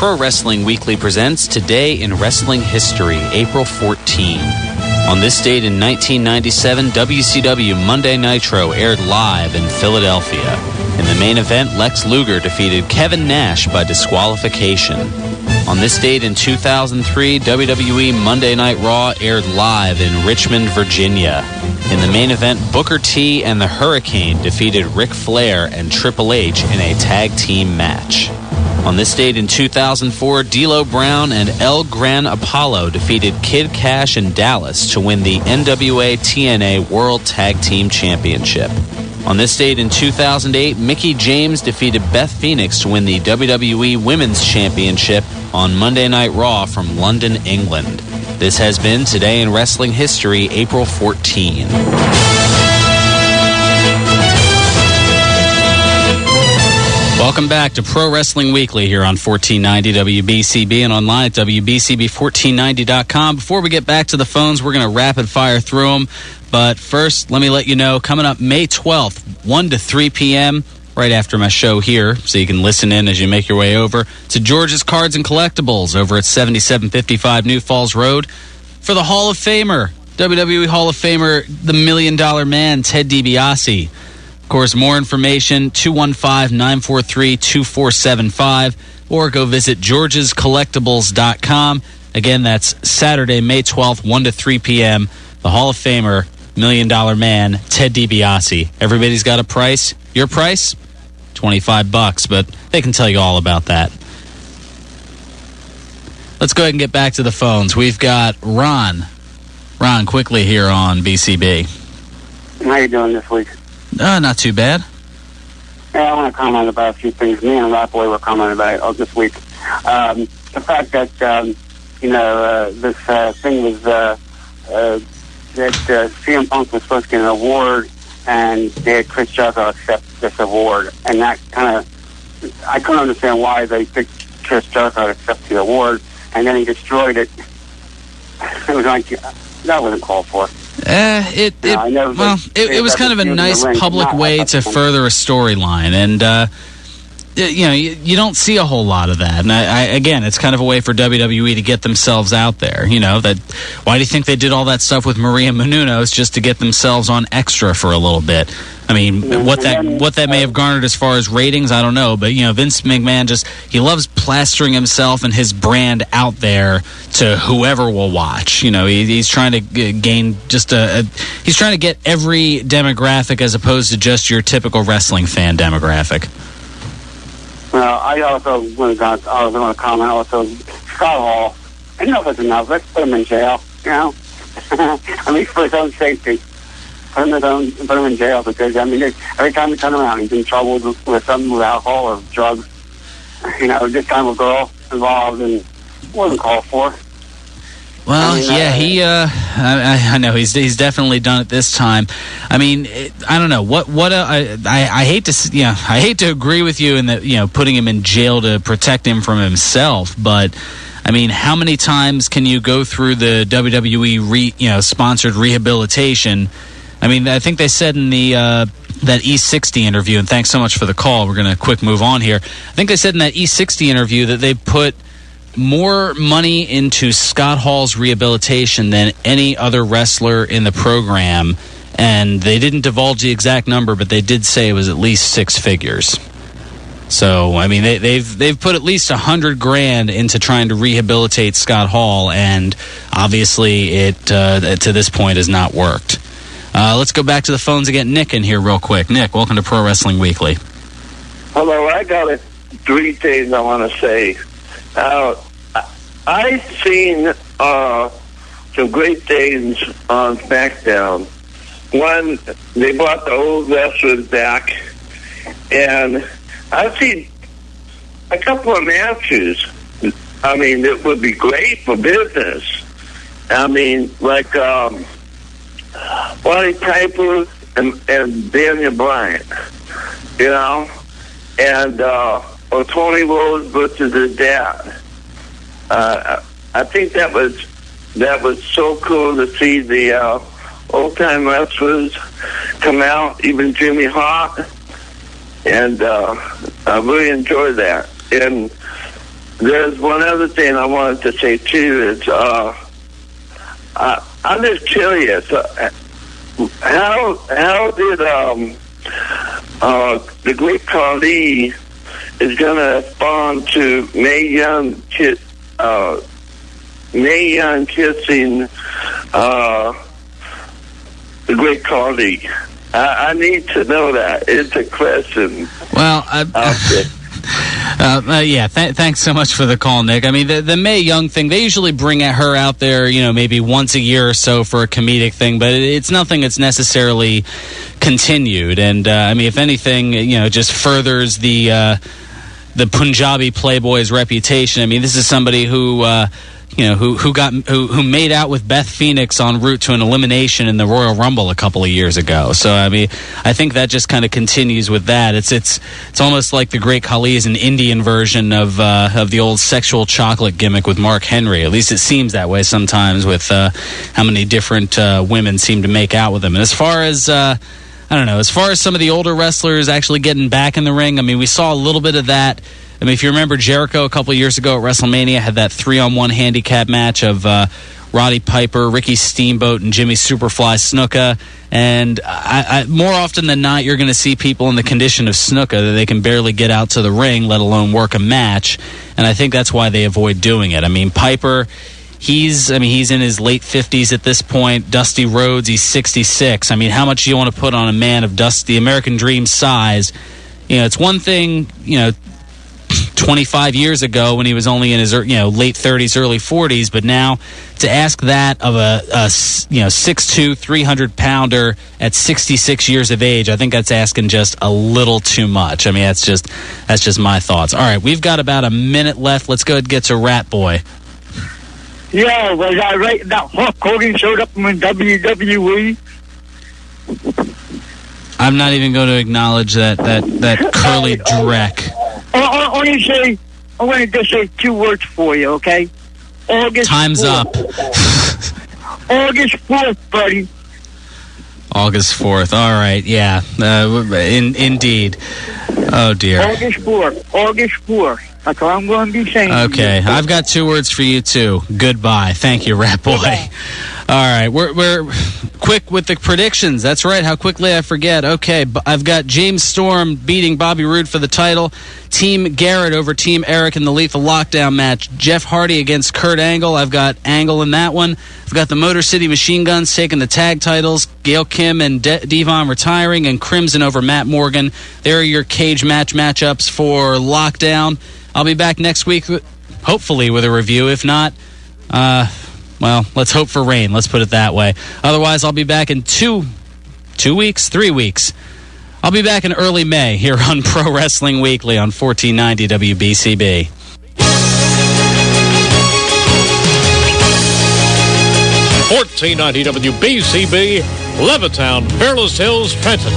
Pro Wrestling Weekly presents Today in Wrestling History, April 14. On this date in 1997, WCW Monday Nitro aired live in Philadelphia. In the main event, Lex Luger defeated Kevin Nash by disqualification. On this date in 2003, WWE Monday Night Raw aired live in Richmond, Virginia. In the main event, Booker T and the Hurricane defeated Ric Flair and Triple H in a tag team match. On this date in 2004, D'Lo Brown and El Gran Apollo defeated Kid Cash and Dallas to win the NWA TNA World Tag Team Championship. On this date in 2008, Mickie James defeated Beth Phoenix to win the WWE Women's Championship on Monday Night Raw from London, England. This has been Today in Wrestling History, April 14. Welcome back to Pro Wrestling Weekly here on 1490 WBCB and online at WBCB1490.com. Before we get back to the phones, we're going to rapid fire through them. But first, let me let you know, coming up May 12th, 1 to 3 p.m., right after my show here, so you can listen in as you make your way over to George's Cards and Collectibles over at 7755 New Falls Road for the Hall of Famer, WWE Hall of Famer, the $1 Million Man, Ted DiBiase. Of course, more information, 215-943-2475, or go visit georgescollectibles.com. Again, that's Saturday, May 12th, 1 to 3 p.m., the Hall of Famer, $1 Million Man, Ted DiBiase. Everybody's got a price. Your price? $25, but they can tell you all about that. Let's go ahead and get back to the phones. We've got Ron. Ron, quickly here on BCB. How you doing this week? Not too bad. Yeah, I want to comment about a few things. Me and Rockboy were commenting about this week. The fact that, this thing was that CM Punk was supposed to get an award, and they had Chris Jericho accept this award. And that kind of, I couldn't understand why they picked Chris Jericho to accept the award, and then he destroyed it. It was like, that wasn't called for. It was kind of a nice public way to further a storyline, and you don't see a whole lot of that. And again, it's kind of a way for WWE to get themselves out there. Why do you think they did all that stuff with Maria Menounos, just to get themselves on Extra for a little bit? I mean, what that may have garnered as far as ratings, I don't know. But Vince McMahon he loves plastering himself and his brand out there to whoever will watch. He's trying to gain he's trying to get every demographic as opposed to just your typical wrestling fan demographic. Well, I also want to comment also, Scott Hall, enough is enough. Let's put him in jail, I mean, for his own safety. Put him in jail because, every time we turn around, he's in trouble with something with alcohol or drugs. This time a girl involved, and it wasn't called for. Well, I know he's definitely done it this time. I mean, I don't know I hate to agree with you in that putting him in jail to protect him from himself, but I mean, how many times can you go through the WWE sponsored rehabilitation? I mean, I think they said in the that E60 interview, and thanks so much for the call. We're going to quick move on here. I think they said in that E60 interview that they put more money into Scott Hall's rehabilitation than any other wrestler in the program, and they didn't divulge the exact number, but they did say it was at least six figures. So, I mean, they've put at least $100,000 into trying to rehabilitate Scott Hall, and obviously it to this point has not worked. Let's go back to the phones and get Nick in here real quick. Nick, welcome to Pro Wrestling Weekly. Hello, I got three things I want to say. I've seen some great things on SmackDown. One, they brought the old wrestlers back, and I've seen a couple of matches. I mean, it would be great for business. I mean, like Bonnie Piper and Daniel Bryan, and or Tony Rose versus his dad. I think that was so cool to see the old time wrestlers come out, even Jimmy Hart, and I really enjoyed that. And there's one other thing I wanted to say too. Is I'm just curious. How did the Great Khali is going to respond to Mae Young kissing the Great Khali? I need to know that. It's a question. Well, thanks so much for the call, Nick. I mean, the Mae Young thing, they usually bring her out there, maybe once a year or so for a comedic thing, but it's nothing that's necessarily continued. And, if anything, just furthers the Punjabi Playboy's reputation. I mean, this is somebody who made out with Beth Phoenix en route to an elimination in the Royal Rumble a couple of years ago. So I think that just kind of continues with that. It's almost like the Great Khali is an Indian version of the old sexual chocolate gimmick with Mark Henry. At least it seems that way sometimes with how many different women seem to make out with him. And as far as as far as some of the older wrestlers actually getting back in the ring, I mean, we saw a little bit of that. I mean, if you remember, Jericho a couple of years ago at WrestleMania had that 3-on-1 handicap match of Roddy Piper, Ricky Steamboat, and Jimmy Superfly Snuka. And I more often than not, you're going to see people in the condition of Snuka that they can barely get out to the ring, let alone work a match. And I think that's why they avoid doing it. I mean, Piper, he's in his late 50s at this point. Dusty Rhodes, he's 66. I mean, how much do you want to put on a man of the American Dream size? It's one thing, 25 years ago when he was only in his late 30s, early 40s, but now to ask that of a 6'2", 300-pounder at 66 years of age, I think that's asking just a little too much. I mean, that's just my thoughts. All right, we've got about a minute left. Let's go ahead and get to Rat Boy. Yeah, was I right that Hulk Hogan showed up in WWE? I'm not even going to acknowledge that curly dreck. I'm going to just say 2 words for you, okay? Time's 4th. up. August 4th, buddy. August 4th. All right, yeah. Indeed. Oh, dear. August 4th. That's all I'm going to be saying. Okay, I've got 2 words for you, too. Goodbye. Thank you, Rat Boy. Goodbye. All right, we're quick with the predictions. That's right, how quickly I forget. Okay, I've got James Storm beating Bobby Roode for the title. Team Garrett over Team Eric in the Lethal Lockdown match. Jeff Hardy against Kurt Angle. I've got Angle in that one. I've got the Motor City Machine Guns taking the tag titles. Gail Kim and Devon retiring, and Crimson over Matt Morgan. There are your cage matchups for Lockdown. I'll be back next week, hopefully, with a review. If not, well, let's hope for rain. Let's put it that way. Otherwise, I'll be back in 3 weeks. I'll be back in early May here on Pro Wrestling Weekly on 1490 WBCB. 1490 WBCB, Levittown, Fairless Hills, Trenton.